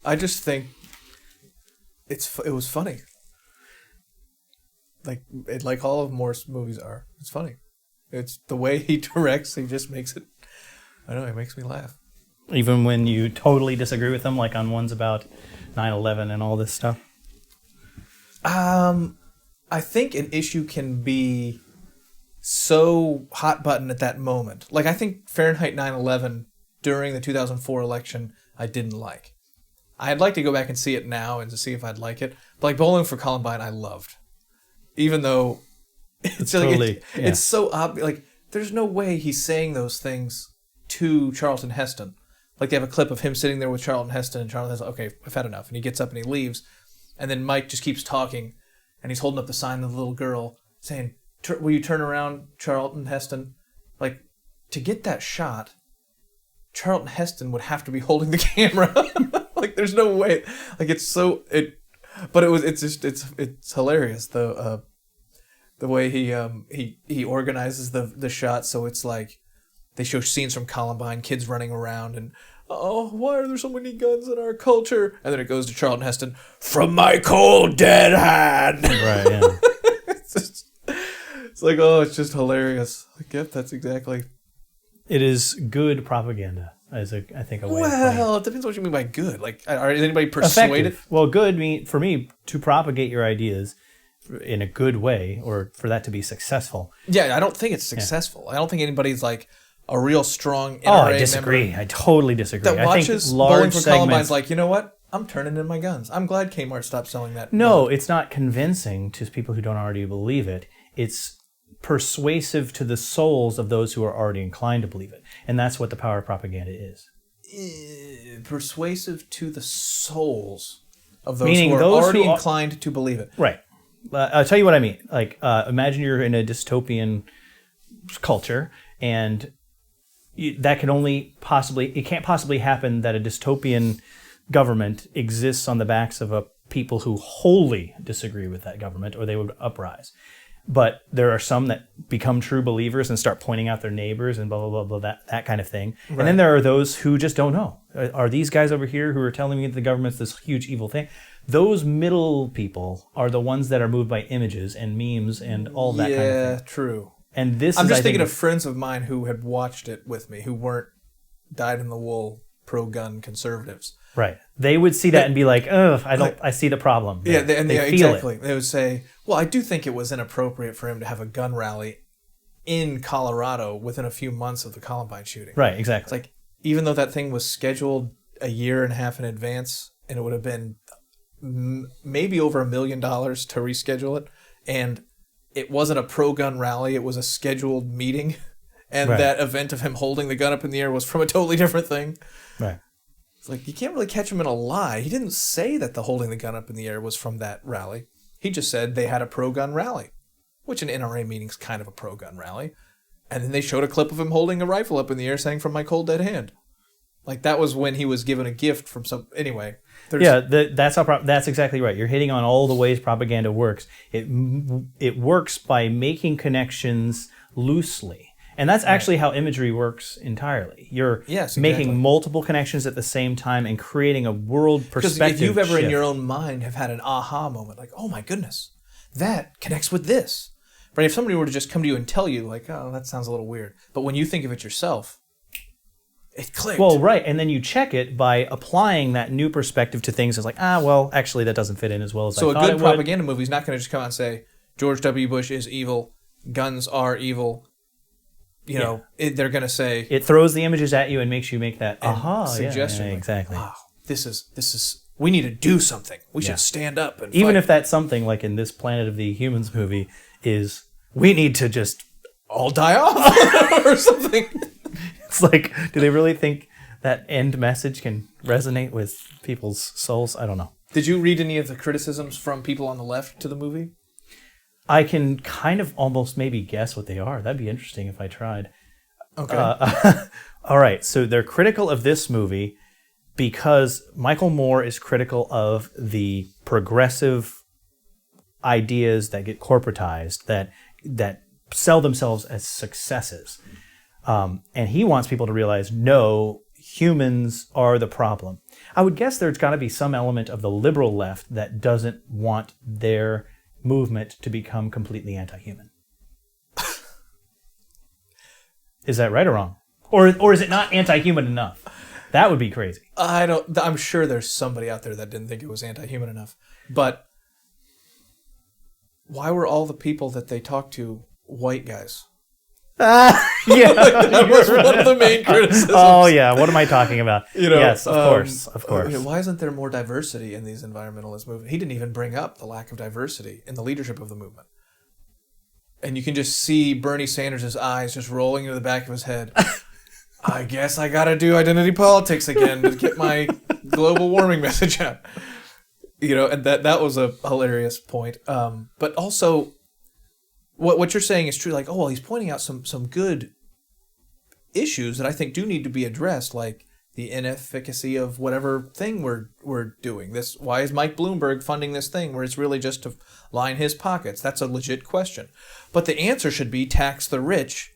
I just think it was funny. Like all of Moore's movies are. It's funny. It's the way he directs. He just makes it. I don't know. It makes me laugh. Even when you totally disagree with them, like on ones about 9/11 and all this stuff. I think an issue can be so hot button at that moment. Like I think Fahrenheit 9/11 during the 2004 election, I didn't like. I'd like to go back and see it now and to see if I'd like it. But like Bowling for Columbine, I loved. Even though it's totally, it's so obvious. Like there's no way he's saying those things to Charlton Heston. Like they have a clip of him sitting there with Charlton Heston, and Charlton Heston, okay, I've had enough. And he gets up and he leaves. And then Mike just keeps talking, and he's holding up the sign of the little girl saying, will you turn around, Charlton Heston? Like, to get that shot, Charlton Heston would have to be holding the camera. Like, there's no way. Like, it's hilarious, the way he organizes the shot, so it's like, they show scenes from Columbine, kids running around, and why are there so many guns in our culture? And then it goes to Charlton Heston, from my cold dead hand. Right, yeah. It's like, it's just hilarious. Like, yep, that's exactly. It is good propaganda, I think a way of putting it. Well, it depends what you mean by good. Like, is anybody persuaded? Effective. Well, good, for me, to propagate your ideas in a good way, or for that to be successful. Yeah, I don't think it's successful. Yeah. I don't think anybody's like a real strong NRA I disagree. I totally disagree. That watches Bowling for Columbine's like, you know what? I'm turning in my guns. I'm glad Kmart stopped selling that. No, it's not convincing to people who don't already believe it. It's persuasive to the souls of those who are already inclined to believe it. And that's what the power of propaganda is. Persuasive to the souls of those who are already inclined to believe it. Right. I'll tell you what I mean. Like, imagine you're in a dystopian culture, and that can it can't possibly happen that a dystopian government exists on the backs of people who wholly disagree with that government, or they would uprise. But there are some that become true believers and start pointing out their neighbors and blah, blah, blah, blah, that kind of thing. Right. And then there are those who just don't know. Are these guys over here who are telling me that the government's this huge evil thing? Those middle people are the ones that are moved by images and memes and all that kind of thing. Yeah, true. And I'm just thinking of friends of mine who had watched it with me, who weren't dyed-in-the-wool pro-gun conservatives. Right. They would see that and be like, I see the problem. Yeah, exactly. They would say, well, I do think it was inappropriate for him to have a gun rally in Colorado within a few months of the Columbine shooting. Right, exactly. It's like, even though that thing was scheduled a year and a half in advance, and it would have been maybe over $1 million to reschedule it, and it wasn't a pro-gun rally, it was a scheduled meeting, and that event of him holding the gun up in the air was from a totally different thing. Right. It's like, you can't really catch him in a lie. He didn't say that the holding the gun up in the air was from that rally. He just said they had a pro-gun rally, which an NRA meeting is kind of a pro-gun rally. And then they showed a clip of him holding a rifle up in the air saying, from my cold dead hand. Like, that was when he was given a gift from some... Anyway. That's exactly right. You're hitting on all the ways propaganda works. It works by making connections loosely. And that's actually how imagery works entirely. You're making multiple connections at the same time and creating a world perspective Because if you've ever shift. In your own mind have had an aha moment, like, oh my goodness, that connects with this. Right? If somebody were to just come to you and tell you, like, oh, that sounds a little weird. But when you think of it yourself, it clicked. Well, right. And then you check it by applying that new perspective to things. It's like, actually, that doesn't fit in as well as I thought it would. So a good propaganda movie is not going to just come out and say, George W. Bush is evil, guns are evil. You know, they're going to say... It throws the images at you and makes you make that suggestion. Yeah, exactly. Wow, this is... We need to do something. We should stand up and Even fight. if that something, like in this Planet of the Humans movie, is we need to just... all die off or something. It's like, do they really think that end message can resonate with people's souls? I don't know. Did you read any of the criticisms from people on the left to the movie? I can kind of almost maybe guess what they are. That'd be interesting if I tried. Okay. All right. So they're critical of this movie because Michael Moore is critical of the progressive ideas that get corporatized, that sell themselves as successes. And he wants people to realize, no, humans are the problem. I would guess there's got to be some element of the liberal left that doesn't want their movement to become completely anti-human. Is that right or wrong? Or is it not anti-human enough? That would be crazy. I'm sure there's somebody out there that didn't think it was anti-human enough. But why were all the people that they talked to white guys? Yeah, that was one of the main criticisms. Oh yeah, what am I talking about? Yes, of course. Why isn't there more diversity in these environmentalist movements? He didn't even bring up the lack of diversity in the leadership of the movement. And you can just see Bernie Sanders' eyes just rolling into the back of his head. I guess I gotta do identity politics again to get my global warming message out. And that was a hilarious point. But also, what you're saying is true. Like, oh well, he's pointing out some good issues that I think do need to be addressed, like the inefficacy of whatever thing we're doing. This, why is Mike Bloomberg funding this thing where it's really just to line his pockets? That's a legit question. But the answer should be tax the rich,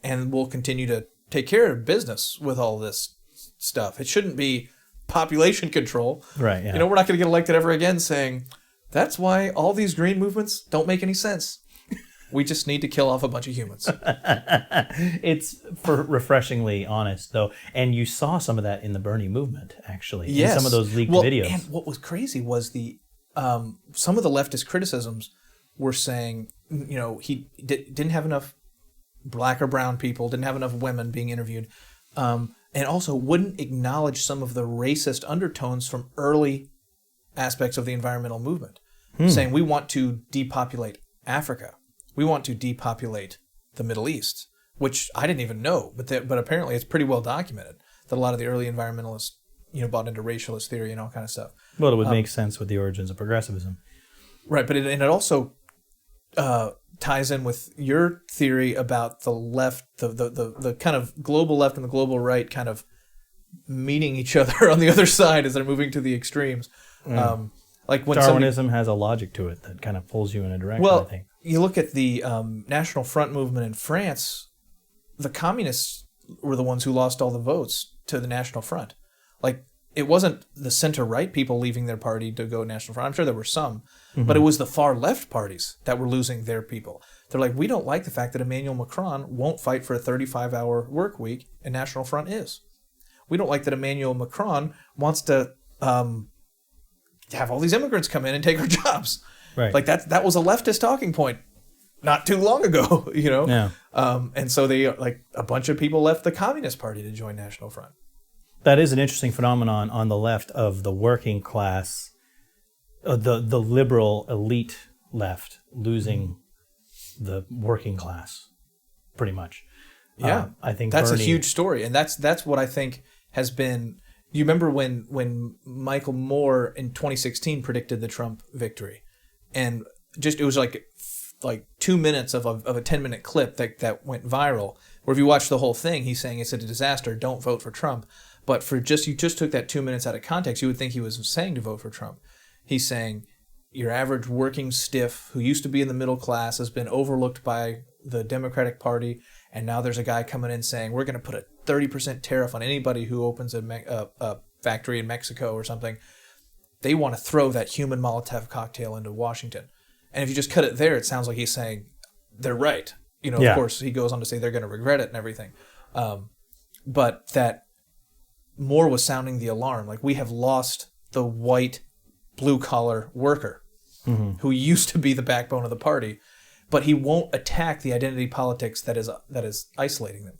and we'll continue to take care of business with all this stuff. It shouldn't be population control. Right. Yeah. We're not going to get elected ever again saying that's why all these green movements don't make any sense. We just need to kill off a bunch of humans. It's refreshingly honest, though. And you saw some of that in the Bernie movement, actually. Yes. In some of those leaked videos. And what was crazy was some of the leftist criticisms were saying, he didn't have enough black or brown people, didn't have enough women being interviewed, and also wouldn't acknowledge some of the racist undertones from early aspects of the environmental movement, saying we want to depopulate Africa. We want to depopulate the Middle East, which I didn't even know, but apparently it's pretty well documented that a lot of the early environmentalists, bought into racialist theory and all kind of stuff. Well, it would make sense with the origins of progressivism. Right, but it also ties in with your theory about the left, the kind of global left and the global right kind of meeting each other on the other side as they're moving to the extremes. Like when Darwinism has a logic to it that kind of pulls you in a direction, I think. You look at the National Front movement in France, the communists were the ones who lost all the votes to the National Front. Like, it wasn't the center-right people leaving their party to go National Front. I'm sure there were some, but it was the far-left parties that were losing their people. They're like, we don't like the fact that Emmanuel Macron won't fight for a 35-hour work week, and National Front is. We don't like that Emmanuel Macron wants to have all these immigrants come in and take our jobs. Right. Like that was a leftist talking point not too long ago, Yeah. And so a bunch of people left the Communist Party to join National Front. That is an interesting phenomenon on the left of the working class, the liberal elite left losing the working class, pretty much. Yeah, I think that's Bernie, a huge story, and that's what I think has been. You remember when Michael Moore in 2016 predicted the Trump victory, and it was like 2 minutes of a 10-minute clip that went viral. Where if you watch the whole thing, he's saying it's a disaster. Don't vote for Trump. But you just took that 2 minutes out of context, you would think he was saying to vote for Trump. He's saying your average working stiff who used to be in the middle class has been overlooked by the Democratic Party, and now there's a guy coming in saying we're going to put a 30% tariff on anybody who opens a factory in Mexico or something. They want to throw that human Molotov cocktail into Washington. And if you just cut it there, it sounds like he's saying they're right. Of course, he goes on to say they're going to regret it and everything. But that Moore was sounding the alarm. Like, we have lost the white, blue-collar worker who used to be the backbone of the party. But he won't attack the identity politics that is isolating them.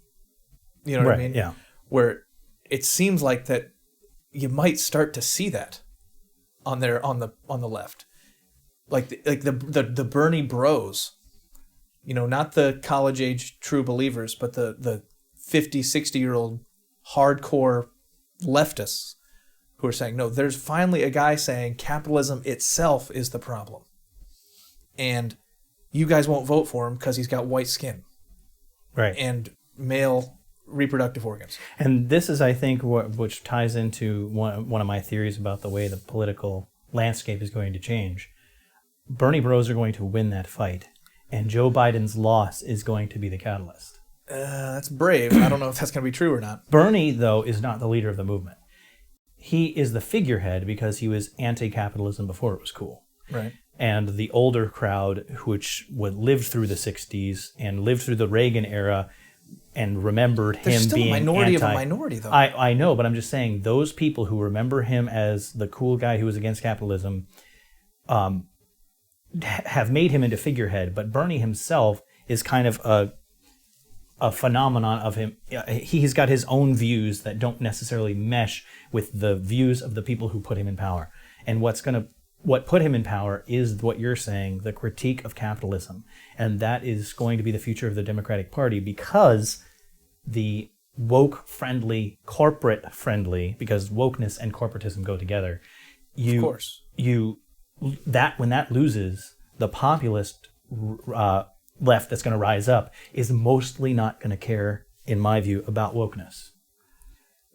You know what I mean? Yeah. Where it seems like that you might start to see that on the left, like the Bernie bros, not the college age true believers, but the 50, 60-year-old hardcore leftists who are saying, no, there's finally a guy saying capitalism itself is the problem, and you guys won't vote for him because he's got white skin, right, and male reproductive organs. And this is, I think, which ties into one of my theories about the way the political landscape is going to change. Bernie bros are going to win that fight, and Joe Biden's loss is going to be the catalyst. That's brave. I don't know if that's going to be true or not. Bernie, though, is not the leader of the movement. He is the figurehead because he was anti-capitalism before it was cool. Right. And the older crowd, which lived through the 60s and lived through the Reagan era and remembered There's him still being a minority anti- of a minority, though. I know, but I'm just saying those people who remember him as the cool guy who was against capitalism have made him into figurehead. But Bernie himself is kind of a phenomenon of him. He's got his own views that don't necessarily mesh with the views of the people who put him in power. And what put him in power is what you're saying, the critique of capitalism. And that is going to be the future of the Democratic Party, because the woke-friendly, corporate-friendly, because wokeness and corporatism go together. Of course. When that loses, the populist left that's going to rise up is mostly not going to care, in my view, about wokeness.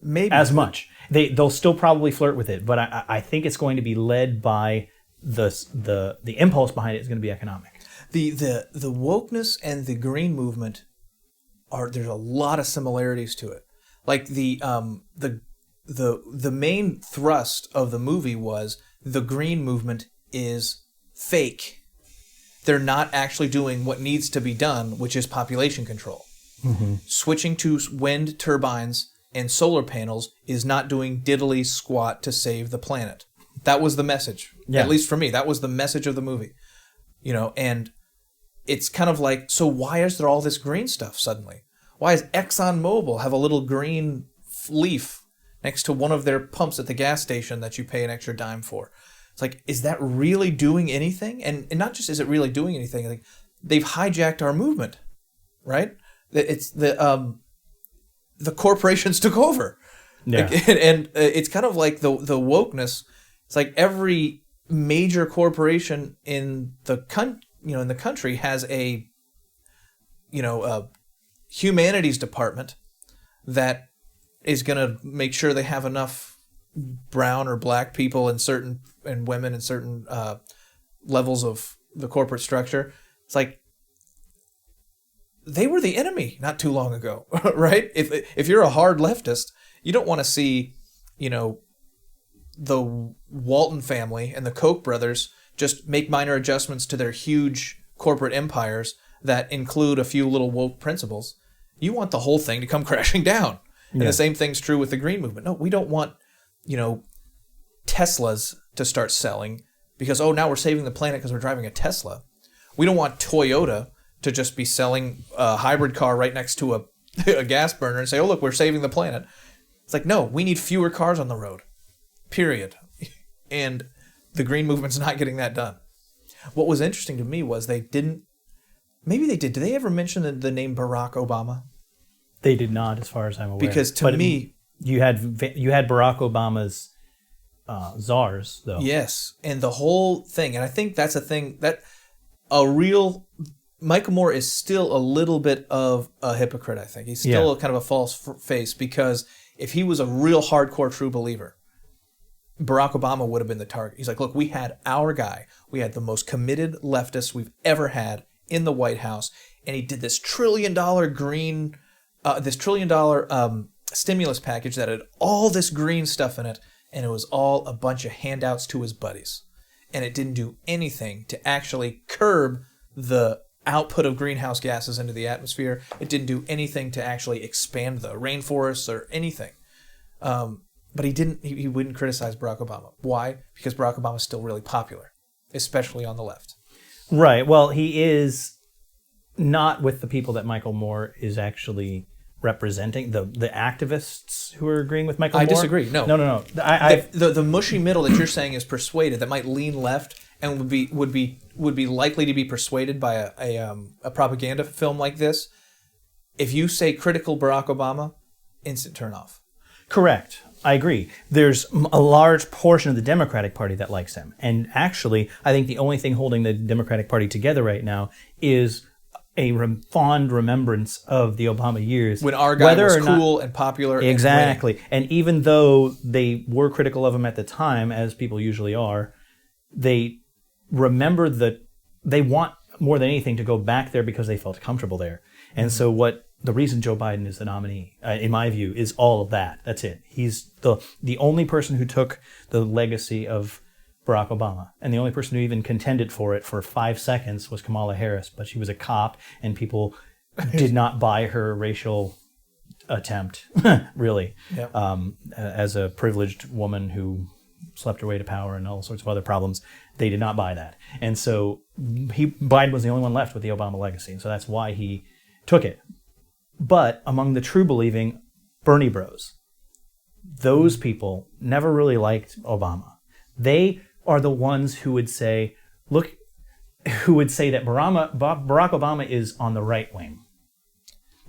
Maybe as much. They'll still probably flirt with it, but I think it's going to be led by the impulse behind it is going to be economic. The wokeness and the green movement there's a lot of similarities to it. Like the main thrust of the movie was the green movement is fake. They're not actually doing what needs to be done, which is population control. Mm-hmm. Switching to wind turbines and solar panels is not doing diddly squat to save the planet. That was the message. Yeah. At least for me, that was the message of the movie. And it's kind of like, so why is there all this green stuff suddenly? Why does ExxonMobil have a little green leaf next to one of their pumps at the gas station that you pay an extra dime for? It's like, is that really doing anything? And not just is it really doing anything, like they've hijacked our movement, right? It's the corporations took over. Yeah. And it's kind of like the wokeness. It's like every major corporation in the country has a humanities department that is going to make sure they have enough brown or black people and women in certain levels of the corporate structure. It's like they were the enemy not too long ago, right? If you're a hard leftist, you don't want to see, the Walton family and the Koch brothers just make minor adjustments to their huge corporate empires that include a few little woke principles. You want the whole thing to come crashing down. And the same thing's true with the green movement. No, we don't want, Teslas to start selling because, now we're saving the planet because we're driving a Tesla. We don't want Toyota to just be selling a hybrid car right next to a gas burner and say, look, we're saving the planet. It's like, no, we need fewer cars on the road, period. And the green movement's not getting that done. What was interesting to me was maybe they did. Did they ever mention the name Barack Obama? They did not, as far as I'm aware. Because to me, you had Barack Obama's czars, though. Yes, and the whole thing, and I think that's a thing that Michael Moore is still a little bit of a hypocrite. I think he's still kind of a false face, because if he was a real hardcore true believer, Barack Obama would have been the target. He's like, look, we had our guy. We had the most committed leftist we've ever had in the White House, and he did this $1 trillion stimulus package that had all this green stuff in it, and it was all a bunch of handouts to his buddies. And it didn't do anything to actually curb the output of greenhouse gases into the atmosphere. It didn't do anything to actually expand the rainforests or anything. But he wouldn't criticize Barack Obama. Why? Because Barack Obama is still really popular, especially on the left. Right. Well, he is not with the people that Michael Moore is actually representing, the activists who are agreeing with Michael Moore. I disagree. No. The mushy middle that you're saying is persuaded, that might lean left and would be likely to be persuaded by a propaganda film like this. If you say critical Barack Obama, instant turn off. Correct. I agree. There's a large portion of the Democratic Party that likes him. And actually, I think the only thing holding the Democratic Party together right now is a fond remembrance of the Obama years. When our guy was cool and popular. Exactly. And even though they were critical of him at the time, as people usually are, they remember that they want more than anything to go back there because they felt comfortable there. And so what the reason Joe Biden is the nominee, in my view, is all of that. That's it. He's the only person who took the legacy of Barack Obama. And the only person who even contended for it for 5 seconds was Kamala Harris. But she was a cop, and people did not buy her racial attempt, really, Yep. As a privileged woman who slept her way to power and all sorts of other problems. They did not buy that. And so Biden was the only one left with the Obama legacy. And so that's why he took it. But among the true believing Bernie bros, those people never really liked Obama. They are the ones who would say, that Barack Obama is on the right wing.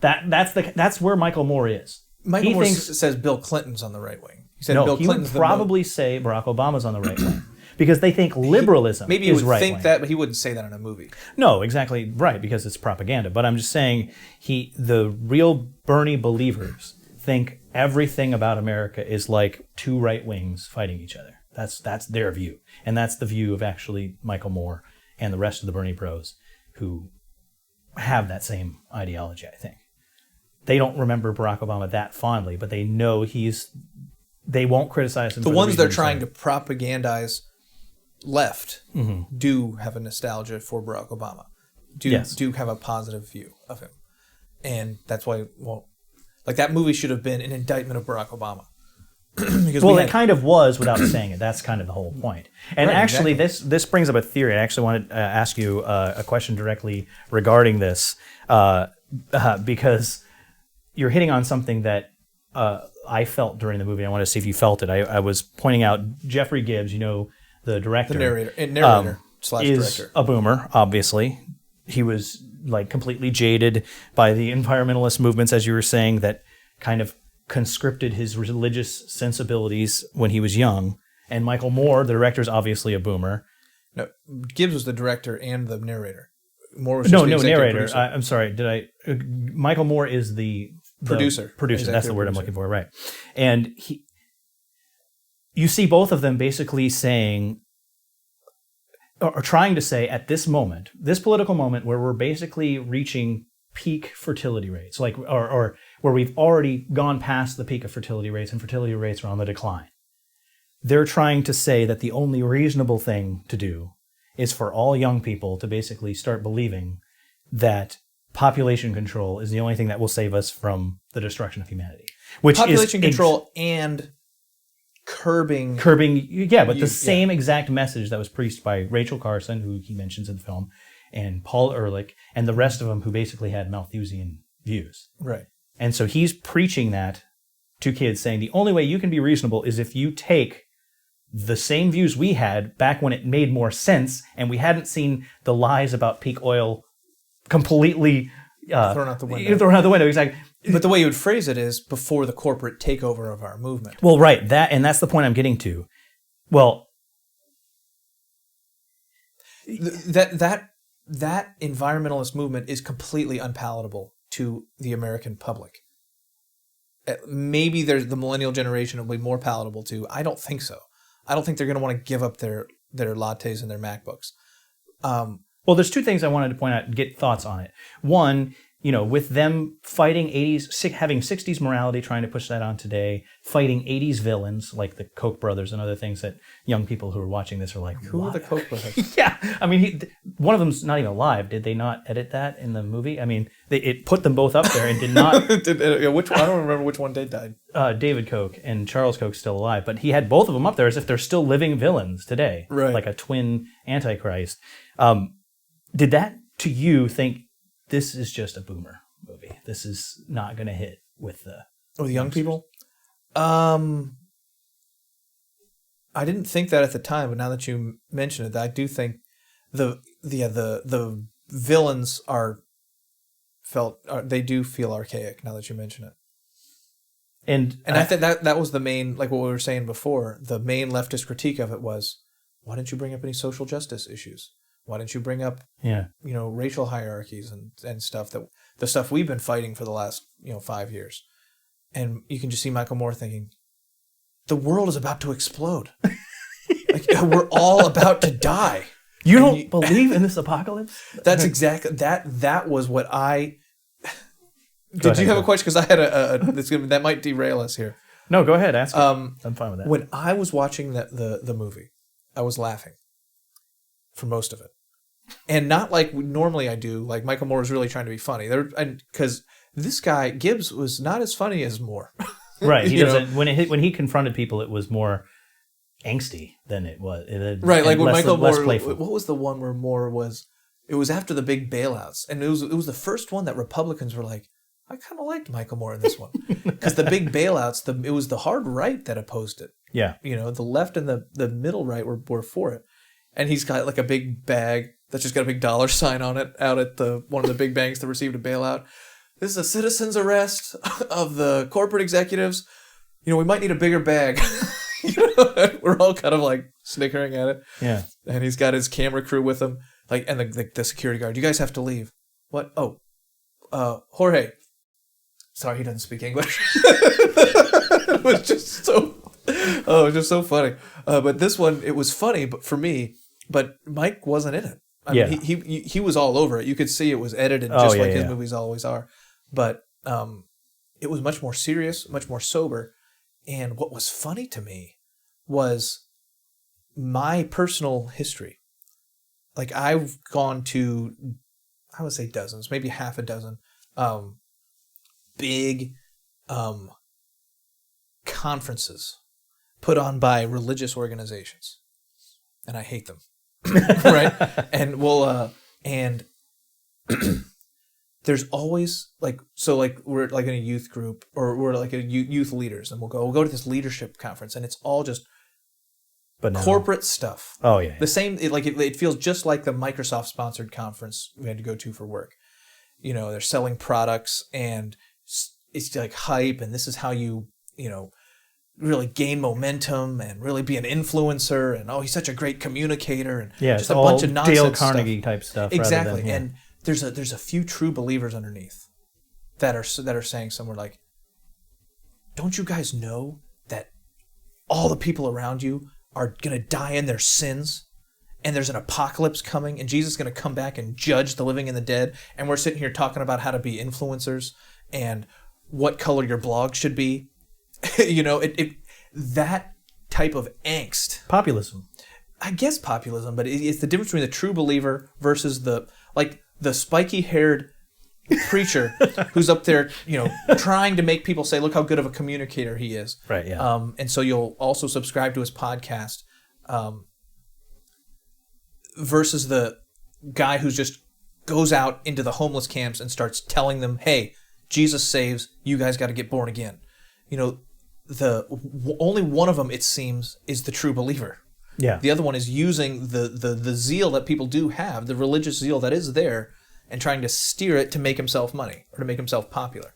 That's where Michael Moore is. Michael Moore says Bill Clinton's on the right wing. He said No, Bill he Clinton's would probably say Barack Obama's on the right wing because they think liberalism maybe he is would right think wing. that, but he wouldn't say that in a movie. No, exactly right, because it's propaganda. But I'm just saying the real Bernie believers think everything about America is like two right wings fighting each other. That's their view. And that's the view of actually Michael Moore and the rest of the Bernie bros who have that same ideology, I think. They don't remember Barack Obama that fondly, but they know they won't criticize him. The ones they're trying to propagandize left do have a nostalgia for Barack Obama, do have a positive view of him. And that's why, like that movie should have been an indictment of Barack Obama. It kind of was without saying it. That's kind of the whole point. And right, actually, exactly. this brings up a theory. I actually wanted to ask you a question directly regarding this because you're hitting on something that I felt during the movie. I want to see if you felt it. I was pointing out Jeffrey Gibbs, the director. The narrator slash is director. A boomer, obviously. He was like completely jaded by the environmentalist movements, as you were saying, that kind of conscripted his religious sensibilities when he was young. And Michael Moore, the director, is obviously a boomer. No, Gibbs was the director and the narrator. Moore was just the narrator. producer. I'm sorry. Michael Moore is the producer. That's the word I'm looking for, right? And you see both of them basically saying, or trying to say, at this moment, this political moment, where we're basically reaching peak fertility rates, like or where we've already gone past the peak of fertility rates, and fertility rates are on the decline. They're trying to say that the only reasonable thing to do is for all young people to basically start believing that population control is the only thing that will save us from the destruction of humanity. Which population control and curbing, but the same exact message that was preached by Rachel Carson, who he mentions in the film, and Paul Ehrlich, and the rest of them who basically had Malthusian views. Right. And so he's preaching that to kids, saying the only way you can be reasonable is if you take the same views we had back when it made more sense, and we hadn't seen the lies about peak oil completely thrown out the window. Exactly. But the way you would phrase it is before the corporate takeover of our movement. Well, right. That's the point I'm getting to. Well, that environmentalist movement is completely unpalatable to the American public. Maybe the millennial generation will be more palatable to. I don't think so. I don't think they're going to want to give up their lattes and their MacBooks. Well, there's two things I wanted to point out and get thoughts on it. One, with them fighting 80s, having 60s morality, trying to push that on today, fighting 80s villains like the Koch brothers and other things that young people who are watching this are like, who are the Koch brothers? Yeah. I mean, one of them's not even alive. Did they not edit that in the movie? I mean, it put them both up there and did not. Which one? I don't remember which one died. David Koch and Charles Koch's still alive, but he had both of them up there as if they're still living villains today. Right. Like a twin Antichrist. Did that, to you, think this is just a boomer movie? This is not going to hit with the young people? I didn't think that at the time, but now that you mention it, I do think the villains they do feel archaic now that you mention it. And I think that was the main, like what we were saying before, the main leftist critique of it was, why didn't you bring up any social justice issues? Why didn't you bring up, racial hierarchies and stuff, that the stuff we've been fighting for the last, 5 years? And you can just see Michael Moore thinking, the world is about to explode. Like, we're all about to die. You don't believe in this apocalypse? That's exactly, that was what Did you have a question? Because I had that might derail us here. No, go ahead. Ask it. I'm fine with that. When I was watching the movie, I was laughing for most of it. And not like normally I do. Like Michael Moore was really trying to be funny. Because this guy, Gibbs, was not as funny as Moore. Right. He doesn't. When he confronted people, it was more angsty than it was. Right. Like when Michael Moore. Playful. What was the one where Moore was? It was after the big bailouts, and it was the first one that Republicans were like, I kind of liked Michael Moore in this one because the big bailouts. It was the hard right that opposed it. Yeah. The left and the middle right were for it, and he's got like a big bag that's just got a big dollar sign on it out at one of the big banks that received a bailout. This is a citizen's arrest of the corporate executives. We might need a bigger bag. We're all kind of like snickering at it. Yeah. And he's got his camera crew with him, and the security guard. You guys have to leave. What? Oh, Jorge. Sorry, he doesn't speak English. It was just so funny. But this one, it was funny, but for me, but Mike wasn't in it. I mean, he was all over it. You could see it was edited just like his movies always are. But it was much more serious, much more sober. And what was funny to me was my personal history. Like I've gone to, I would say dozens, maybe half a dozen, big conferences put on by religious organizations. And I hate them. Right? And there's always we're like in a youth group or we're like a youth leaders, and we'll go to this leadership conference, and it's all just corporate stuff. Oh yeah. The same, it feels just like the Microsoft sponsored conference we had to go to for work. They're selling products, and it's like hype, and this is how you really gain momentum and really be an influencer, and he's such a great communicator, and just a bunch of nonsense Dale Carnegie type stuff. Exactly. And there's a few true believers underneath that are saying somewhere like, don't you guys know that all the people around you are going to die in their sins, and there's an apocalypse coming, and Jesus is going to come back and judge the living and the dead, and we're sitting here talking about how to be influencers and what color your blog should be. That type of angst. Populism. I guess populism, but it's the difference between the true believer versus the spiky-haired preacher who's up there, trying to make people say, look how good of a communicator he is. Right, yeah. And so you'll also subscribe to his podcast versus the guy who just goes out into the homeless camps and starts telling them, hey, Jesus saves, you guys got to get born again. Only one of them, it seems, is the true believer. Yeah. The other one is using the zeal that people do have, the religious zeal that is there, and trying to steer it to make himself money or to make himself popular.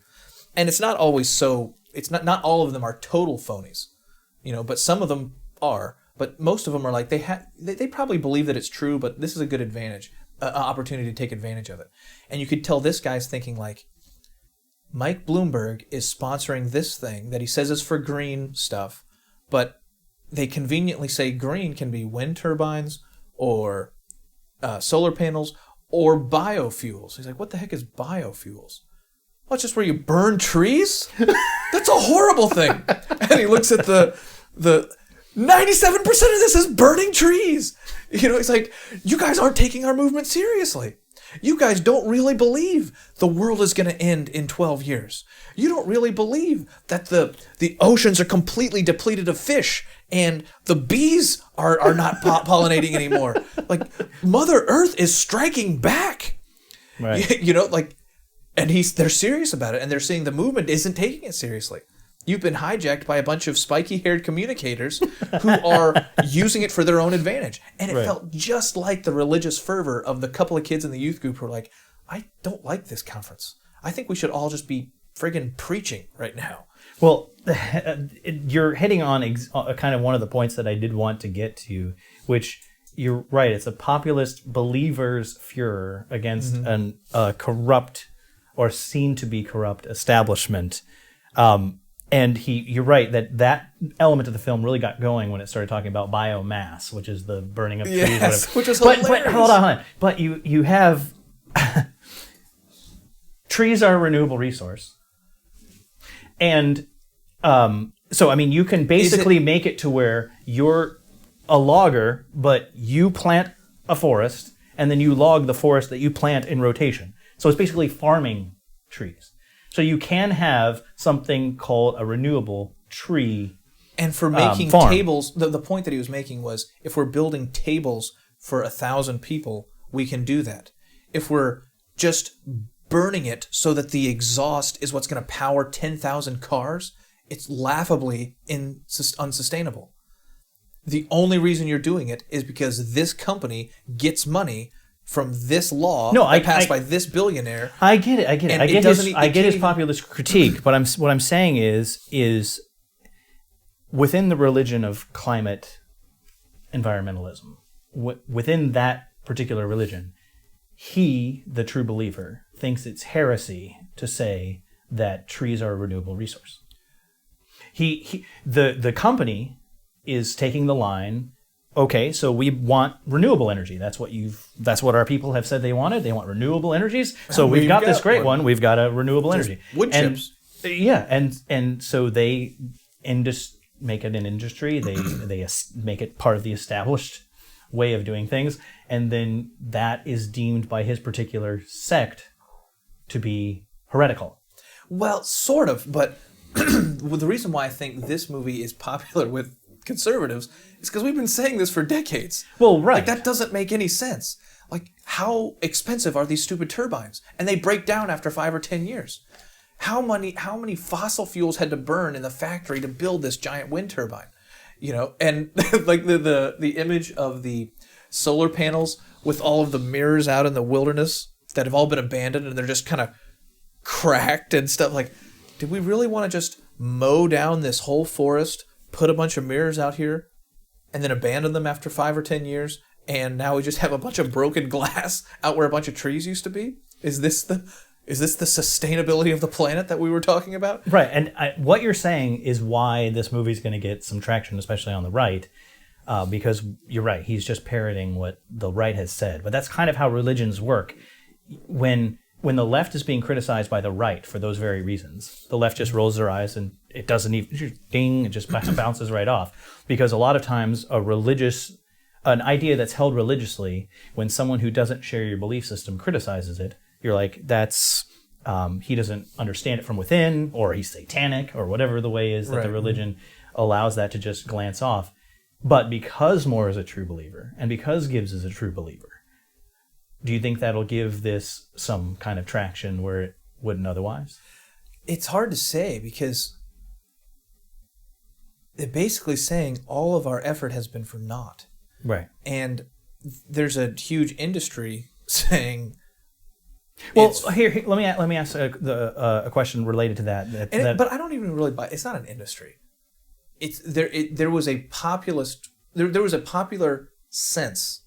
And it's not always so. It's not all of them are total phonies, but some of them are. But most of them are like they probably believe that it's true, but this is a good opportunity to take advantage of it. And you could tell this guy's thinking like, Mike Bloomberg is sponsoring this thing that he says is for green stuff, but they conveniently say green can be wind turbines or solar panels or biofuels. He's like, what the heck is biofuels? Well, it's just where you burn trees? That's a horrible thing. And he looks at the 97% of this is burning trees. He's like, you guys aren't taking our movement seriously. You guys don't really believe the world is going to end in 12 years. You don't really believe that the oceans are completely depleted of fish and the bees are not pollinating anymore. Like, Mother Earth is striking back. Right. And they're serious about it, and they're saying the movement isn't taking it seriously. You've been hijacked by a bunch of spiky-haired communicators who are using it for their own advantage. And it felt just like the religious fervor of the couple of kids in the youth group who were like, I don't like this conference. I think we should all just be friggin' preaching right now. Well, you're hitting on kind of one of the points that I did want to get to, which you're right. It's a populist believer's furor against a corrupt or seen to be corrupt establishment. And you're right that element of the film really got going when it started talking about biomass, which is the burning of trees. Yes, which is hilarious. But hold on. But you have trees are a renewable resource. And so, I mean, you can basically make it to where you're a logger, but you plant a forest, and then you log the forest that you plant in rotation. So it's basically farming trees. So you can have something called a renewable tree And for making farm. tables, the point that he was making was, if we're building tables for 1,000 people, we can do that. If we're just burning it so that the exhaust is what's going to power 10,000 cars, it's laughably unsustainable. The only reason you're doing it is because this company gets money from this law passed by this billionaire. I get it. I get his populist critique, but what I'm saying is within the religion of climate environmentalism, within that particular religion, he, the true believer, thinks it's heresy to say that trees are a renewable resource. The company is taking the line, okay, so we want renewable energy. That's what our people have said they wanted. They want renewable energies. So we've got this great one. We've got a renewable energy. Wood chips. Yeah, and so they make it an industry. They make it part of the established way of doing things, and then that is deemed by his particular sect to be heretical. Well, sort of, but the reason why I think this movie is popular with conservatives is because we've been saying this for decades. Well, right. Like, that doesn't make any sense. Like, how expensive are these stupid turbines? And they break down after 5 or 10 years. How many fossil fuels had to burn in the factory to build this giant wind turbine? You know, and like the image of the solar panels with all of the mirrors out in the wilderness that have all been abandoned and they're just kind of cracked and stuff. Like, did we really want to just mow down this whole forest, put a bunch of mirrors out here, and then abandon them after 5 or 10 years, and now we just have a bunch of broken glass out where a bunch of trees used to be? Is this the sustainability of the planet that we were talking about? Right, and what you're saying is why this movie's going to get some traction, especially on the right, because you're right, he's just parroting what the right has said. But that's kind of how religions work. When the left is being criticized by the right for those very reasons, the left just rolls their eyes and it doesn't even, ding, it just bounces right off. Because a lot of times an idea that's held religiously, when someone who doesn't share your belief system criticizes it, you're like, that's, he doesn't understand it from within, or he's satanic, or whatever the way is that the religion allows that to just glance off. But because Moore is a true believer, and because Gibbs is a true believer, do you think that'll give this some kind of traction where it wouldn't otherwise? It's hard to say, because they're basically saying all of our effort has been for naught. Right. And there's a huge industry saying... Well, here let me ask a question related to that. But I don't even really buy. It's not an industry. There was a populist. There was a popular sense.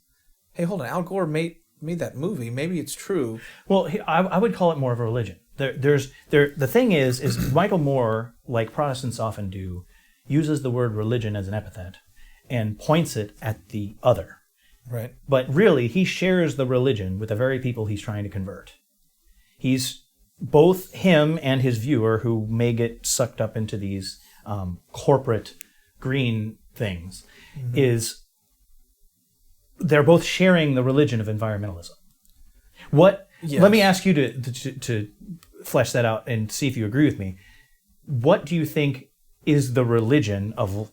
Hey, hold on. Al Gore made that movie. Maybe it's true. Well, I would call it more of a religion. The thing is Michael Moore, like Protestants often do, uses the word religion as an epithet and points it at the other. Right. But really, he shares the religion with the very people he's trying to convert. He's both him and his viewer, who may get sucked up into these corporate green things, they're both sharing the religion of environmentalism. Let me ask you to flesh that out and see if you agree with me. What do you think is the religion of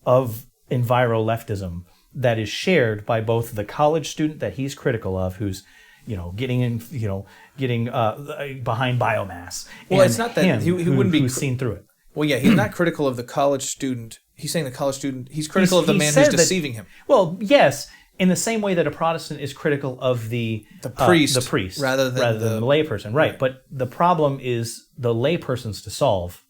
enviro-leftism that is shared by both the college student that he's critical of, who's getting behind biomass? Well, it's not that he wouldn't be who's seen through it. Well, yeah, he's not critical of the college student. He's saying the college student. He's critical of the man who's deceiving him. Well, yes, in the same way that a Protestant is critical of the priest, rather than the layperson, right? But the problem is the layperson's to solve,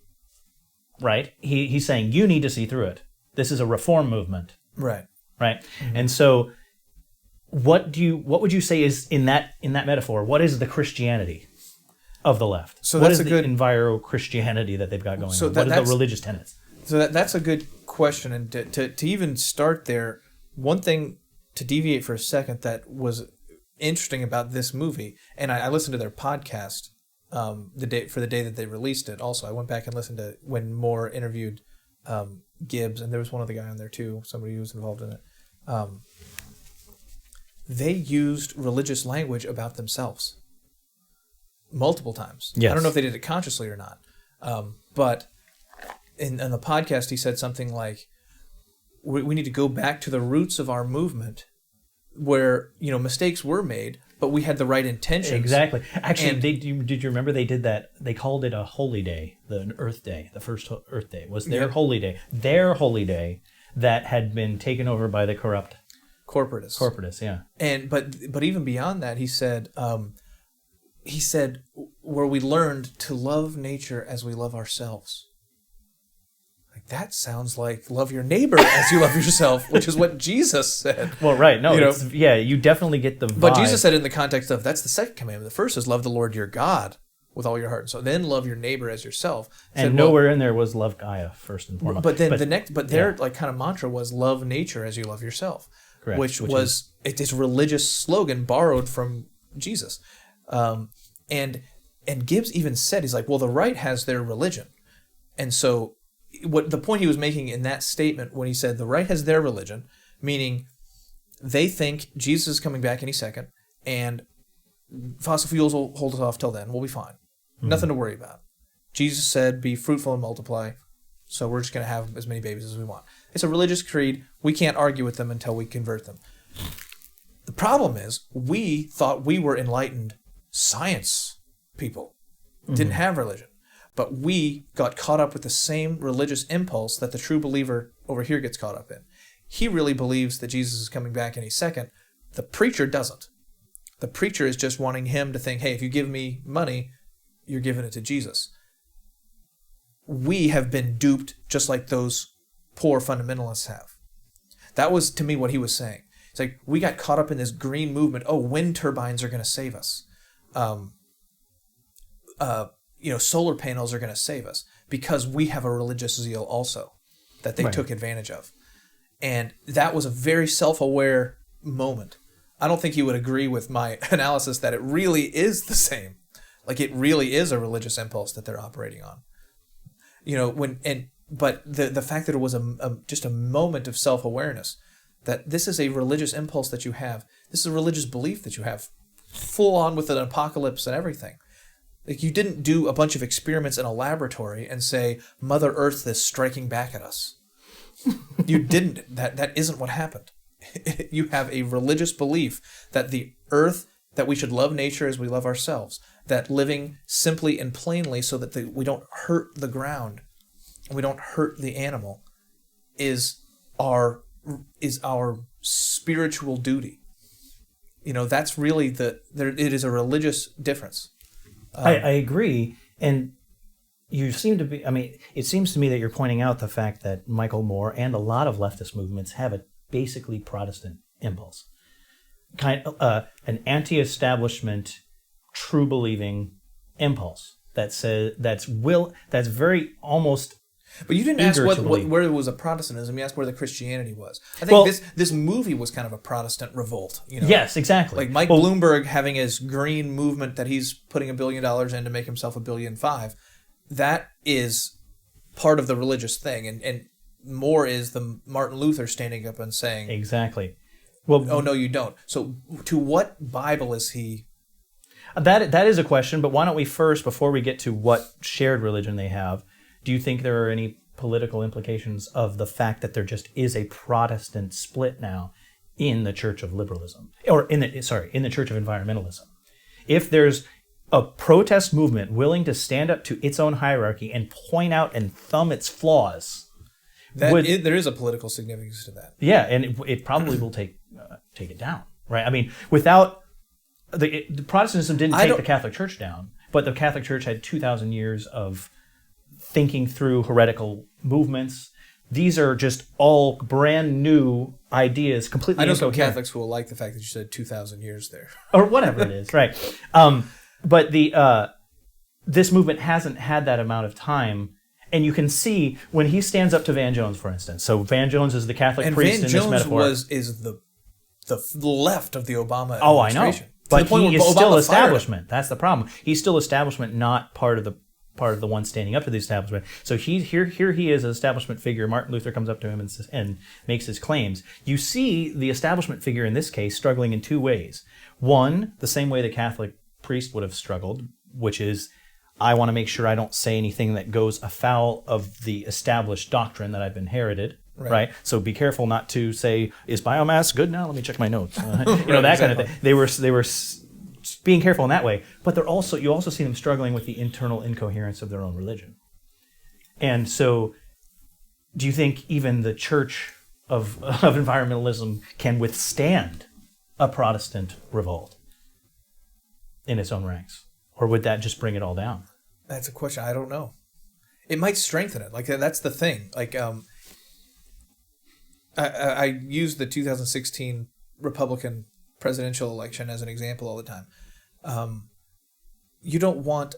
right? He's saying you need to see through it. This is a reform movement, right? Mm-hmm. And so, what would you say is in that metaphor? What is the Christianity of the left? So what is the enviro-Christianity that they've got going on? What are the religious tenets? So that's a good question. And to even start there, one thing to deviate for a second that was interesting about this movie, and I listened to their podcast the day that they released it. Also, I went back and listened to when Moore interviewed Gibbs, and there was one other guy on there too, somebody who was involved in it. They used religious language about themselves multiple times. Yes. I don't know if they did it consciously or not, but in the podcast he said something like, we need to go back to the roots of our movement where, mistakes were made, but we had the right intentions. Exactly. Actually, did you remember they did that? They called it a holy day, the Earth Day, the first Earth Day was their holy day. Their holy day that had been taken over by the corrupt corporatists, yeah. And but even beyond that, he said where we learned to love nature as we love ourselves. Like, that sounds like love your neighbor as you love yourself, which is what Jesus said. Well, right. No, you definitely get the vibe. But Jesus said in the context of, that's the second commandment. The first is love the Lord your God with all your heart and soul. Then love your neighbor as yourself. And nowhere in there was love Gaia first and foremost. But then their kind of mantra was love nature as you love yourself. Correct. Which was this religious slogan borrowed from Jesus. And Gibbs even said, he's like, well, the right has their religion. And so what the point he was making in that statement when he said the right has their religion, meaning they think Jesus is coming back any second, and fossil fuels will hold us off till then. We'll be fine. Nothing to worry about. Jesus said, be fruitful and multiply, so we're just going to have as many babies as we want. It's a religious creed. We can't argue with them until we convert them. The problem is, we thought we were enlightened science people. Didn't have religion. But we got caught up with the same religious impulse that the true believer over here gets caught up in. He really believes that Jesus is coming back any second. The preacher doesn't. The preacher is just wanting him to think, hey, if you give me money, you're giving it to Jesus. We have been duped just like those poor fundamentalists have. That was, to me, what he was saying. It's like, we got caught up in this green movement. Oh, wind turbines are going to save us. Solar panels are going to save us, because we have a religious zeal also that they took advantage of. And that was a very self-aware moment. I don't think he would agree with my analysis that it really is the same. Like, it really is a religious impulse that they're operating on. But the fact that it was just a moment of self-awareness, that this is a religious impulse that you have. This is a religious belief that you have, full on with an apocalypse and everything. Like, you didn't do a bunch of experiments in a laboratory and say, Mother Earth is striking back at us. You didn't. That isn't what happened. You have a religious belief that the earth, that we should love nature as we love ourselves, that living simply and plainly so that we don't hurt the ground and we don't hurt the animal is our spiritual duty. That's really it is a religious difference. I agree, and you seem to be. It seems to me that you're pointing out the fact that Michael Moore and a lot of leftist movements have a basically Protestant impulse, an anti-establishment, true believing impulse that's very almost. But you didn't ask where it was a Protestantism. You asked where the Christianity was. I think this movie was kind of a Protestant revolt. Yes, exactly. Like Mike Bloomberg having his green movement that he's putting $1 billion in to make himself $1.5 billion. That is part of the religious thing, and more is the Martin Luther standing up and saying exactly. Well, oh no, you don't. So to what Bible is he? That is a question. But why don't we first, before we get to what shared religion they have, do you think there are any political implications of the fact that there just is a Protestant split now in the Church of Liberalism, or in the Church of Environmentalism? If there's a protest movement willing to stand up to its own hierarchy and point out and thumb its flaws, there is a political significance to that. Yeah, and it probably will take it down, right? Without the Protestantism didn't take the Catholic Church down, but the Catholic Church had 2,000 years of thinking through heretical movements. These are just all brand new ideas, completely. I know some Catholics who will like the fact that you said 2,000 years there, or whatever it is, right? But this movement hasn't had that amount of time, and you can see when he stands up to Van Jones, for instance. So Van Jones is the Catholic priest in this metaphor. And Van Jones is the left of the Obama administration. Oh, I know. But the point he where is Obama still fired him. establishment. That's the problem. He's still establishment, not part of the one standing up to the establishment. So here he is, an establishment figure. Martin Luther comes up to him and makes his claims. You see the establishment figure in this case struggling in two ways. One, the same way the Catholic priest would have struggled, which is, I want to make sure I don't say anything that goes afoul of the established doctrine that I've inherited. Right. So be careful not to say, is biomass good now? Let me check my notes. That exactly. kind of thing. They were being careful in that way, but you also see them struggling with the internal incoherence of their own religion. And so, do you think even the Church of Environmentalism can withstand a Protestant revolt in its own ranks? Or would that just bring it all down? That's a question. I don't know. It might strengthen it. Like, that's the thing. Like, I use the 2016 Republican presidential election as an example all the time. You don't want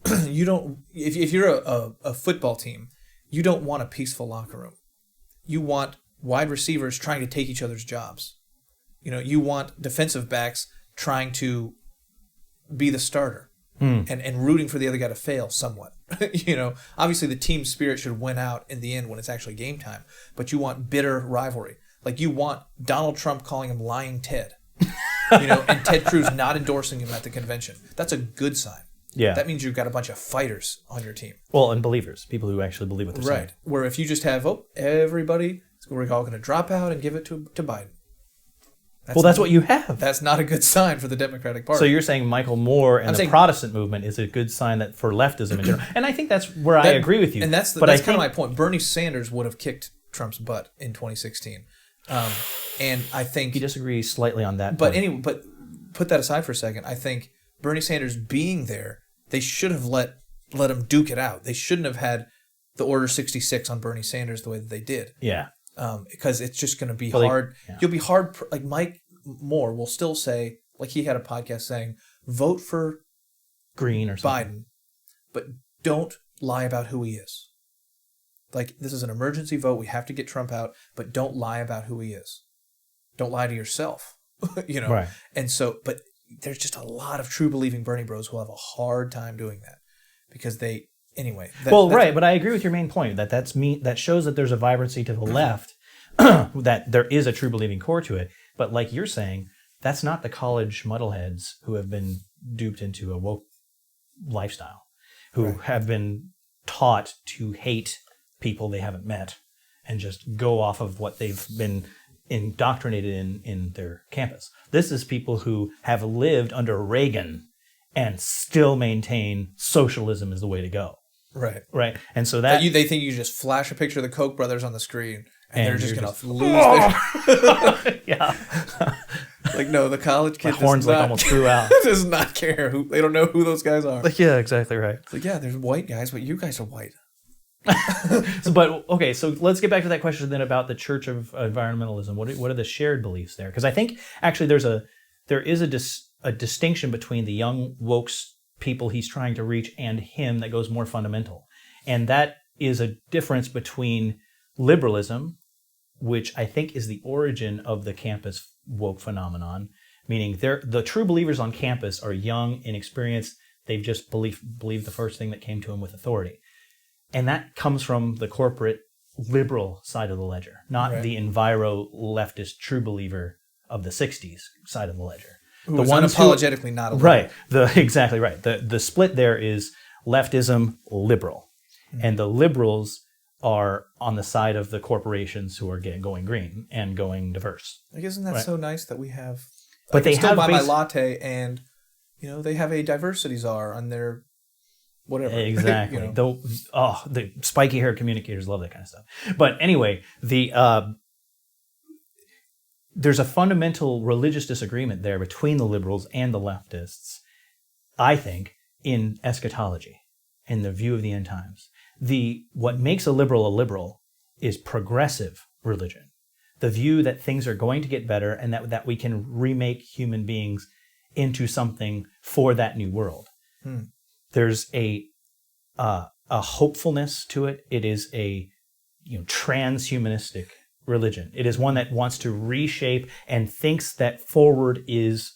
if you're a football team, you don't want a peaceful locker room. You want wide receivers trying to take each other's jobs. You want defensive backs trying to be the starter and rooting for the other guy to fail somewhat. Obviously the team spirit should win out in the end when it's actually game time, but you want bitter rivalry. Like, you want Donald Trump calling him Lying Ted, and Ted Cruz not endorsing him at the convention. That's a good sign. Yeah. That means you've got a bunch of fighters on your team. Well, and believers, people who actually believe what they're saying. Right. Where if you just have, everybody, we're all going to drop out and give it to Biden. That's what you have. That's not a good sign for the Democratic Party. So you're saying Michael Moore and the Protestant movement is a good sign that for leftism in general. And I think that's where I agree with you. And that's kind of my point. Bernie Sanders would have kicked Trump's butt in 2016. And I think... You disagree slightly on that But point. anyway, but put that aside for a second. I think Bernie Sanders being there, they should have let him duke it out. They shouldn't have had the Order 66 on Bernie Sanders the way that they did. Yeah. Because it's just going to be hard. You'll be hard. Like, Mike Moore will still say, like he had a podcast saying, vote for Green or something. Biden, but don't lie about who he is. Like, this is an emergency vote. We have to get Trump out, but don't lie about who he is. Don't lie to yourself. Right. And so, but there's just a lot of true believing Bernie bros who have a hard time doing that because they. Anyway. But I agree with your main point that shows that there's a vibrancy to the left, that there is a true believing core to it. But like you're saying, that's not the college muddleheads who have been duped into a woke lifestyle, who have been taught to hate people they haven't met and just go off of what they've been indoctrinated in their campus. This is people who have lived under Reagan and still maintain socialism is the way to go. Right. And so that they think you just flash a picture of the Koch brothers on the screen and they're just going to lose their... Yeah. Like, no, the college kid horns almost threw out. Does not care. They don't know who those guys are. Yeah, exactly right. It's like, yeah, there's white guys, but you guys are white. So let's get back to that question then about the Church of Environmentalism. What are the shared beliefs there? Because I think actually there is a distinction between the young woke people he's trying to reach and him that goes more fundamental. And that is a difference between liberalism, which I think is the origin of the campus woke phenomenon, meaning the true believers on campus are young, inexperienced. They've just believed the first thing that came to them with authority. And that comes from the corporate liberal side of the ledger, not the enviro leftist true believer of the 60s side of the ledger. Who was unapologetically not a liberal. Right. Exactly right. The split there is leftism, liberal. Mm-hmm. And the liberals are on the side of the corporations who are going green and going diverse. Like, isn't that so nice that we have... But they still buy my latte and, they have a diversity czar on their... whatever. Exactly. The spiky haired communicators love that kind of stuff. But anyway, there's a fundamental religious disagreement there between the liberals and the leftists, I think, in eschatology, in the view of the end times. What makes a liberal is progressive religion. The view that things are going to get better and that we can remake human beings into something for that new world. There's a hopefulness to it. It is a transhumanistic religion. It is one that wants to reshape and thinks that forward is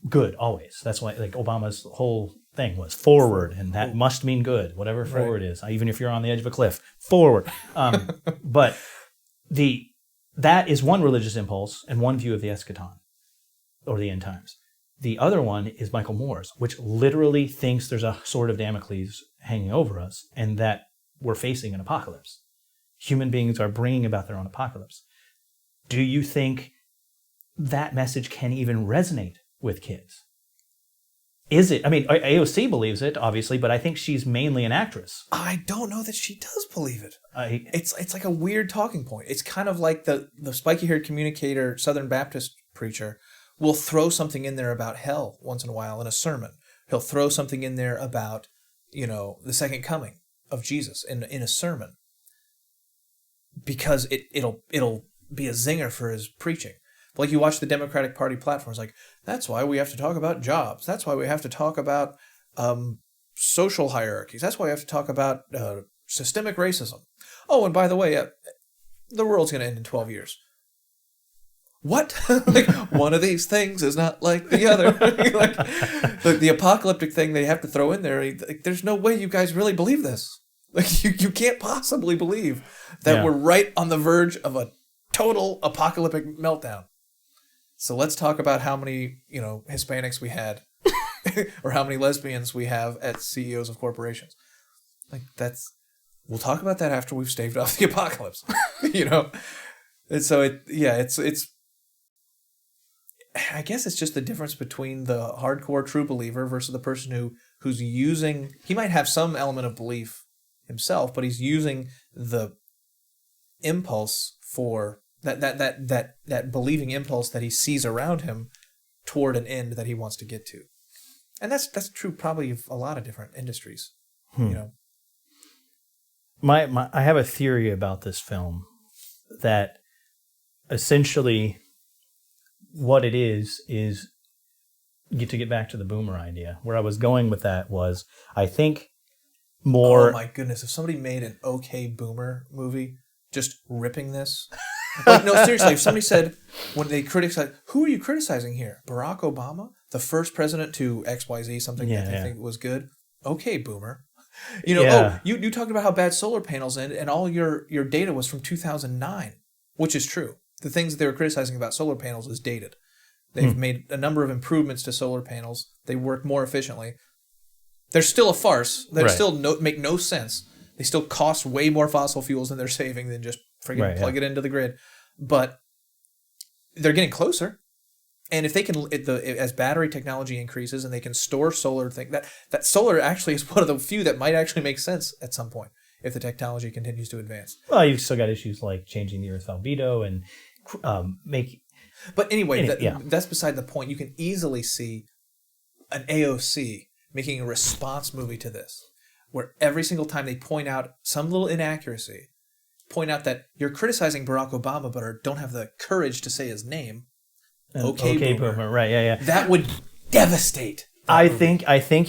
good always. That's why like Obama's whole thing was forward, and that must mean good, whatever forward is. Even if you're on the edge of a cliff, forward. But that is one religious impulse and one view of the eschaton or the end times. The other one is Michael Moore's, which literally thinks there's a sword of Damocles hanging over us and that we're facing an apocalypse. Human beings are bringing about their own apocalypse. Do you think that message can even resonate with kids? Is it? I mean, AOC believes it, obviously, but I think she's mainly an actress. I don't know that she does believe it. It's like a weird talking point. It's kind of like the spiky-haired communicator, Southern Baptist preacher will throw something in there about hell once in a while in a sermon. He'll throw something in there about, the second coming of Jesus in a sermon, because it'll be a zinger for his preaching. Like you watch the Democratic Party platforms, like, that's why we have to talk about jobs. That's why we have to talk about social hierarchies. That's why we have to talk about systemic racism. Oh, and by the way, the world's going to end in 12 years. What? Like, one of these things is not like the other. Like, the apocalyptic thing they have to throw in there, like, there's no way you guys really believe this. Like, you can't possibly believe that we're right on the verge of a total apocalyptic meltdown. So let's talk about how many, Hispanics we had or how many lesbians we have at CEOs of corporations. Like, we'll talk about that after we've staved off the apocalypse, And so it's I guess it's just the difference between the hardcore true believer versus the person who's using, he might have some element of belief himself, but he's using the impulse for that believing impulse that he sees around him toward an end that he wants to get to. And that's true probably of a lot of different industries. I have a theory about this film that essentially what it is to get back to the boomer idea. Where I was going with that was, I think more... Oh my goodness, if somebody made an okay boomer movie just ripping this... Like, no, seriously, if somebody said, when they criticize, who are you criticizing here? Barack Obama? The first president to XYZ, something that they think was good? Okay, boomer. You talked about how bad solar panels and all your data was from 2009, which is true. The things that they were criticizing about solar panels is dated. They've made a number of improvements to solar panels. They work more efficiently. They're still a farce. They still make no sense. They still cost way more fossil fuels than they're saving than just friggin' plug it into the grid. But they're getting closer. And if they can, as battery technology increases and they can store solar, that solar actually is one of the few that might actually make sense at some point if the technology continues to advance. Well, you've still got issues like changing the Earth's albedo and But anyway, that's beside the point. You can easily see an AOC making a response movie to this, where every single time they point out some little inaccuracy, point out that you're criticizing Barack Obama but don't have the courage to say his name. Okay, boomer. Right, yeah. That would devastate. I think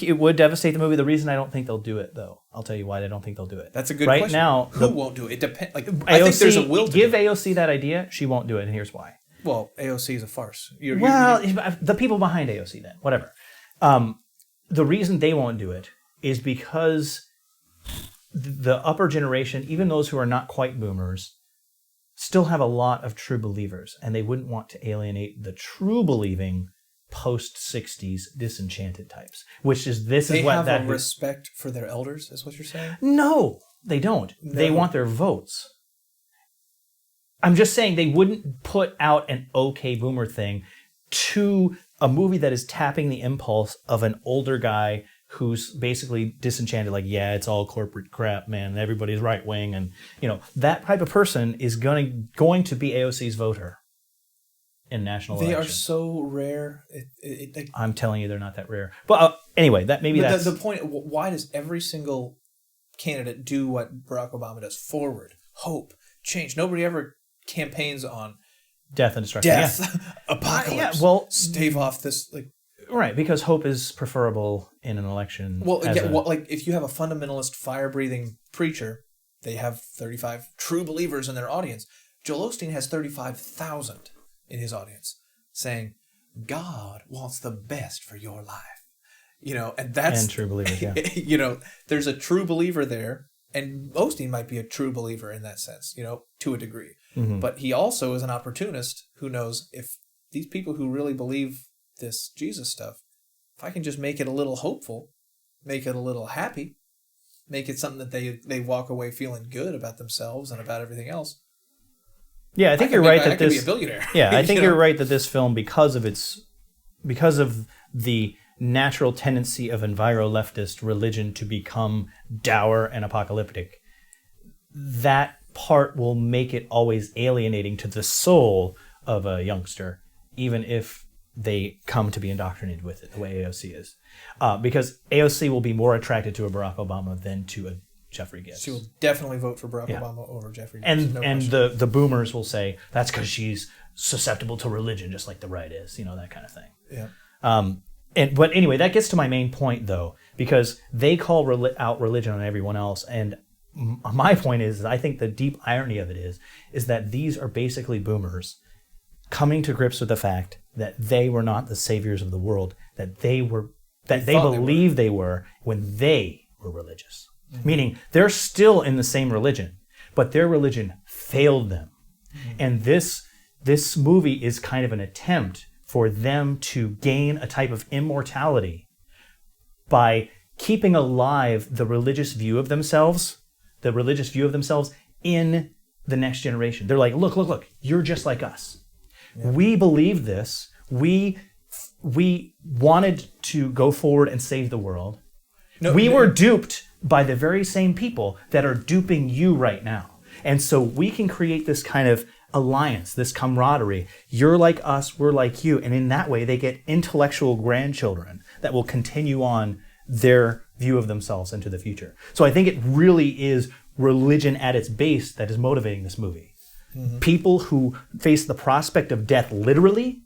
it would devastate the movie. The reason I don't think they'll do it, though, I'll tell you why I don't think they'll do it. That's a good question. Right now, who won't do it? It depends. Like, I think there's a will to give AOC that idea. She won't do it, and here's why. Well, AOC is a farce. The people behind AOC, then, whatever. The reason they won't do it is because the upper generation, even those who are not quite boomers, still have a lot of true believers, and they wouldn't want to alienate the true believing post-60s disenchanted types, They have a respect for their elders, is what you're saying? No, they don't. No. They want their votes. I'm just saying they wouldn't put out an okay boomer thing to a movie that is tapping the impulse of an older guy who's basically disenchanted, like, yeah, it's all corporate crap, man. Everybody's right wing, and that type of person is going to be AOC's voter in national election. They are so rare. I'm telling you, they're not that rare. But anyway, that's the point. Why does every single candidate do what Barack Obama does? Forward, hope, change. Nobody ever campaigns on death and destruction. Apocalypse. Stave off this Right, because hope is preferable in an election. Like if you have a fundamentalist, fire-breathing preacher, they have 35 true believers in their audience. Joel Osteen has 35,000 in his audience saying, God wants the best for your life. And that's... And true believers, yeah. There's a true believer there, and Osteen might be a true believer in that sense, to a degree. Mm-hmm. But he also is an opportunist who knows if these people who really believe this Jesus stuff, if I can just make it a little hopeful, make it a little happy, make it something that they walk away feeling good about themselves and about everything else. Yeah, I think you're right that I could be a billionaire. Yeah, I think you're right that this film, because of the natural tendency of enviro-leftist religion to become dour and apocalyptic, that part will make it always alienating to the soul of a youngster, even if they come to be indoctrinated with it, the way AOC is. Because AOC will be more attracted to a Barack Obama than to a Jeffrey Gibbs. She will definitely vote for Barack Obama over Jeffrey Gibbs. And the boomers will say, that's because she's susceptible to religion, just like the right is, that kind of thing. Yeah. But anyway, that gets to my main point, though, because they call out religion on everyone else, and my point is, I think the deep irony of it is that these are basically boomers coming to grips with the fact that they were not the saviors of the world, that they believed they were when they were religious. Mm-hmm. Meaning they're still in the same religion, but their religion failed them. Mm-hmm. And this movie is kind of an attempt for them to gain a type of immortality by keeping alive the religious view of themselves in the next generation. They're like, look, you're just like us. Yeah. We believe this. We wanted to go forward and save the world. We were duped by the very same people that are duping you right now. And so we can create this kind of alliance, this camaraderie. You're like us, we're like you. And in that way, they get intellectual grandchildren that will continue on their view of themselves into the future. So I think it really is religion at its base that is motivating this movie. Mm-hmm. People who face the prospect of death literally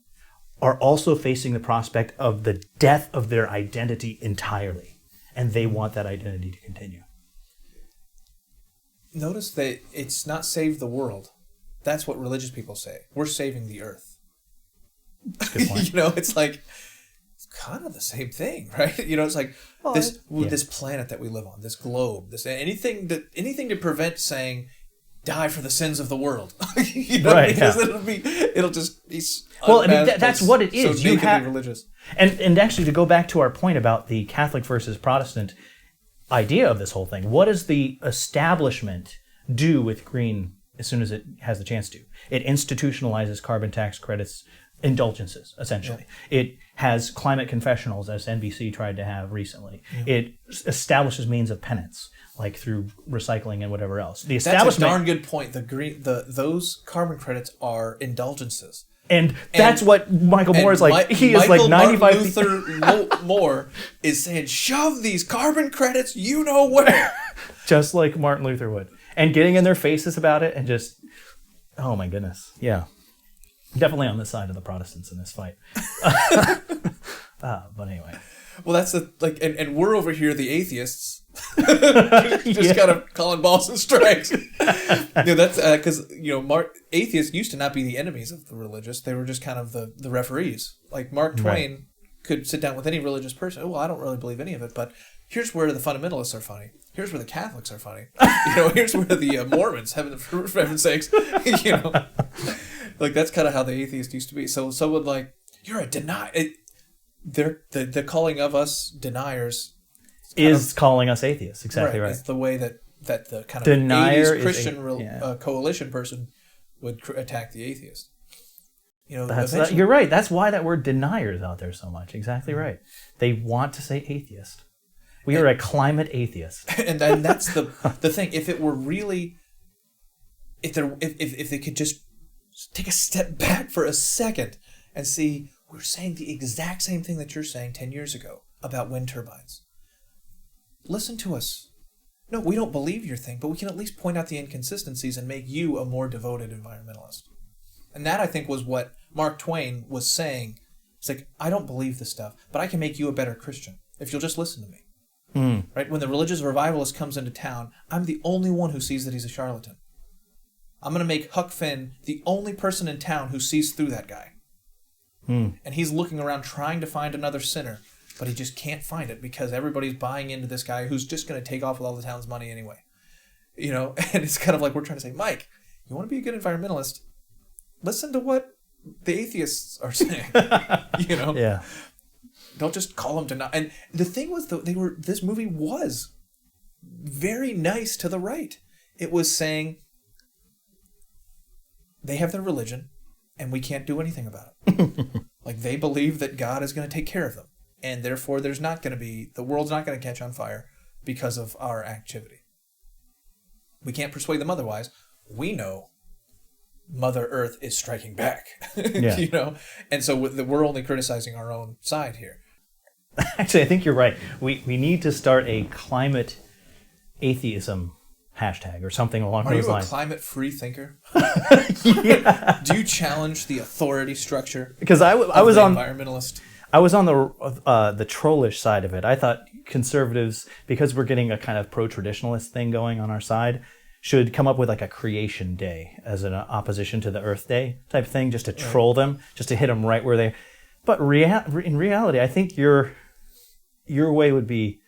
are also facing the prospect of the death of their identity entirely. And they want that identity to continue. Notice that it's not save the world. That's what religious people say. We're saving the earth. Good point. It's like, it's kind of the same thing, right? It's like this planet that we live on, this globe, this anything to prevent saying, die for the sins of the world. Right, because it'll just be well, I mean, that's what it is. So nakedly religious. And actually, to go back to our point about the Catholic versus Protestant idea of this whole thing, what does the establishment do with green as soon as it has the chance to? It institutionalizes carbon tax credits, indulgences, essentially. Yeah. It has climate confessionals, as NBC tried to have recently. Yeah. It establishes means of penance, like through recycling and whatever else. The establishment, that's a darn good point. Those carbon credits are indulgences. And that's what Michael Moore is like. He is like 95. Luther Moore is saying, shove these carbon credits, you know where. Just like Martin Luther would. And getting in their faces about it and just, oh my goodness. Yeah. Definitely on the side of the Protestants in this fight. But anyway. Well, that's and we're over here, the atheists, just kind of calling balls and strikes. That's because atheists used to not be the enemies of the religious; they were just kind of the referees. Like Mark Twain could sit down with any religious person. Oh, well, I don't really believe any of it, but here's where the fundamentalists are funny. Here's where the Catholics are funny. Here's where the Mormons, for heaven's sakes, like that's kind of how the atheist used to be. So someone like, you're a denier. The calling of us deniers is calling us atheists. Exactly right. It's the way that the kind of denier 80s Christian coalition person would attack the atheist. You're right. That's why that word denier is out there so much. Exactly right. They want to say atheist. We are a climate atheist. And that's the thing. If it were really, if they could just take a step back for a second and see, we're saying the exact same thing that you're saying 10 years ago about wind turbines. Listen to us. No, we don't believe your thing, but we can at least point out the inconsistencies and make you a more devoted environmentalist. And that, I think, was what Mark Twain was saying. It's like, I don't believe this stuff, but I can make you a better Christian if you'll just listen to me. Mm. Right? When the religious revivalist comes into town, I'm the only one who sees that he's a charlatan. I'm going to make Huck Finn the only person in town who sees through that guy. And he's looking around trying to find another sinner, but he just can't find it because everybody's buying into this guy who's just going to take off with all the town's money anyway. You know, and it's kind of like we're trying to say, Mike, you want to be a good environmentalist? Listen to what the atheists are saying. You know? Yeah. Don't just call them to not. And the thing was, this movie was very nice to the right. It was saying they have their religion and we can't do anything about it. Like, they believe that God is going to take care of them. And therefore, the world's not going to catch on fire because of our activity. We can't persuade them otherwise. We know Mother Earth is striking back. Yeah. You know? And so we're only criticizing our own side here. Actually, I think you're right. We need to start a climate atheism hashtag or something along those lines. Are you a climate-free thinker? Yeah. Do you challenge the authority structure? Because I was on environmentalist. I was on the trollish side of it. I thought conservatives, because we're getting a kind of pro-traditionalist thing going on our side, should come up with like a creation day as an opposition to the Earth Day type thing, just to troll them, just to hit them right where they. But in reality, I think your way would be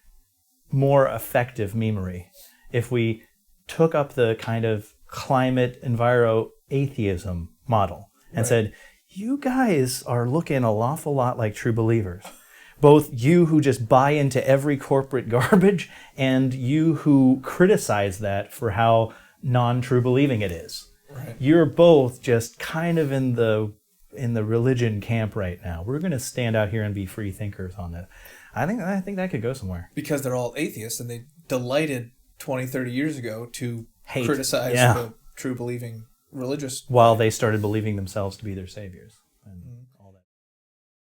more effective memery if we took up the kind of climate enviro-atheism model and said, you guys are looking an awful lot like true believers. Both you who just buy into every corporate garbage and you who criticize that for how non-true believing it is. Right. You're both just kind of in the religion camp right now. We're going to stand out here and be free thinkers on it. I think that could go somewhere. Because they're all atheists and they delighted 20, 30 years ago to hate, criticize the true believing religious. While they started believing themselves to be their saviors. And